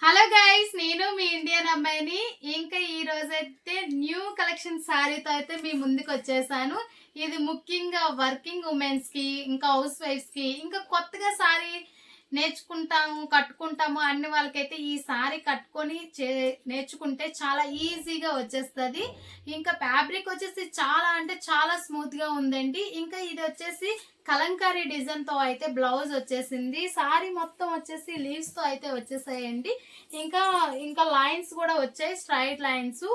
Hello guys, నేను మీ Indian అమ్మాయిని. ఇంకా ఈ రోజైతే న్యూ కలెక్షన్ శారీతో అయితే మీ ముందుకు వచ్చేసాను. ఇది ముఖ్యంగా వర్కింగ్ ఉమెన్స్ కి, ఇంకా హౌస్ వైఫ్స్ కి, ఇంకా కొత్తగా శారీ నేర్చుకుంటాము కట్టుకుంటాము అన్ని వాళ్ళకైతే ఈ శారీ కట్టుకొని నేర్చుకుంటే చాలా ఈజీగా వచ్చేస్తుంది. ఇంకా ఫ్యాబ్రిక్ వచ్చేసి చాలా అంటే చాలా స్మూత్ గా ఉందండి. ఇంకా ఇది వచ్చేసి కలంకారీ డిజైన్ తో అయితే బ్లౌజ్ వచ్చేసింది. సారీ మొత్తం వచ్చేసి లీవ్స్ తో అయితే వచ్చేసాయండి. ఇంకా ఇంకా లైన్స్ కూడా వచ్చాయి, స్ట్రైట్ లైన్స్.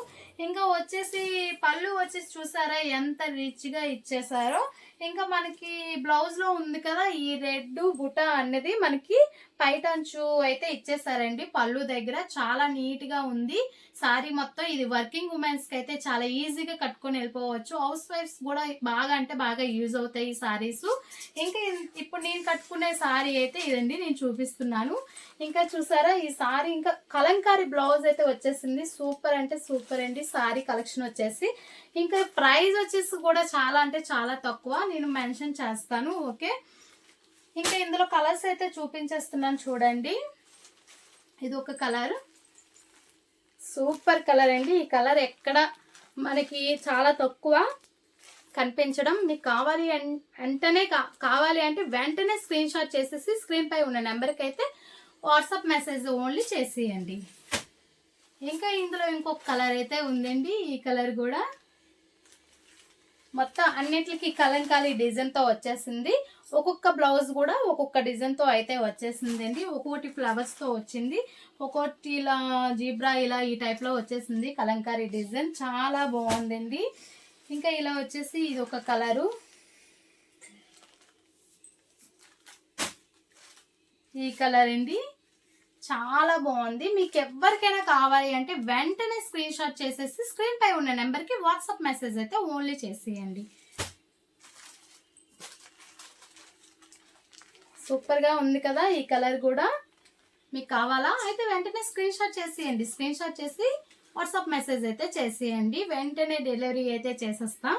ఇంకా వచ్చేసి పళ్ళు వచ్చేసి చూసారా ఎంత రిచ్ గా ఇచ్చేసారో. ఇంకా మనకి బ్లౌజ్ లో ఉంది కదా ఈ రెడ్ బుట్ట అనేది మనకి పైటంచు అయితే ఇచ్చేసారండి. పళ్ళు దగ్గర చాలా నీట్ గా ఉంది సారీ మొత్తం. ఇది వర్కింగ్ ఉమెన్స్ కి అయితే చాలా ఈజీగా కట్టుకొని వెళ్ళిపోవచ్చు. హౌస్ వైఫ్స్ కూడా బాగా అంటే బాగా యూజ్ అవుతాయి ఈ సారీస్. ఇంకా ఇప్పుడు నేను కట్టుకునే సారీ అయితే ఇదండి, నేను చూపిస్తున్నాను. ఇంకా చూసారా ఈ సారీ ఇంకా కలంకారీ బ్లౌజ్ అయితే వచ్చేసింది. సూపర్ అంటే సూపర్ అండి సారీ కలెక్షన్ వచ్చేసి. ఇంకా ప్రైస్ వచ్చేసి కూడా చాలా అంటే చాలా తక్కువ, నేను మెన్షన్ చేస్తాను. ఓకే, ఇంకా ఇందులో కలర్స్ అయితే చూపించేస్తున్నాను చూడండి. ఇది ఒక కలర్, సూపర్ కలర్ అండి. ఈ కలర్ ఎక్కడ మనకి చాలా తక్కువ కనిపించడం. మీకు కావాలి కావాలి అంటే వెంటనే స్క్రీన్ షాట్ చేసేసి స్క్రీన్ పై ఉన్న నెంబర్కి అయితే వాట్సాప్ మెసేజ్ ఓన్లీ చేసేయండి. ఇంకా ఇందులో ఇంకొక కలర్ అయితే ఉందండి. ఈ కలర్ కూడా మొత్తం అన్నిటికి కలంకారీ డిజైన్తో వచ్చేసింది. ఒక్కొక్క బ్లౌజ్ కూడా ఒక్కొక్క డిజైన్తో అయితే వచ్చేసిందండి. ఒక్కొక్కటి ఫ్లవర్స్తో వచ్చింది, ఒక్కొక్కటి ఇలా జీబ్రా ఇలా ఈ టైప్లో వచ్చేసింది కలంకారీ డిజైన్. చాలా బాగుందండి. ఇంకా ఇలా వచ్చేసి ఇది ఒక కలరు, ఈ కలర్ అండి, చాలా బాగుంది. మీకు ఎవరికైనా కావాలి అంటే వెంటనే స్క్రీన్ షాట్ చేసేసి స్క్రీన్ పై ఉన్న నెంబర్కి వాట్సాప్ మెసేజ్ అయితే ఓన్లీ చేసేయండి. సూపర్గా ఉంది కదా ఈ కలర్ కూడా. మీకు కావాలా అయితే వెంటనే స్క్రీన్ షాట్ చేసేయండి. స్క్రీన్ షాట్ చేసి వాట్సాప్ మెసేజ్ అయితే చేసేయండి. వెంటనే డెలివరీ అయితే చేసేస్తా.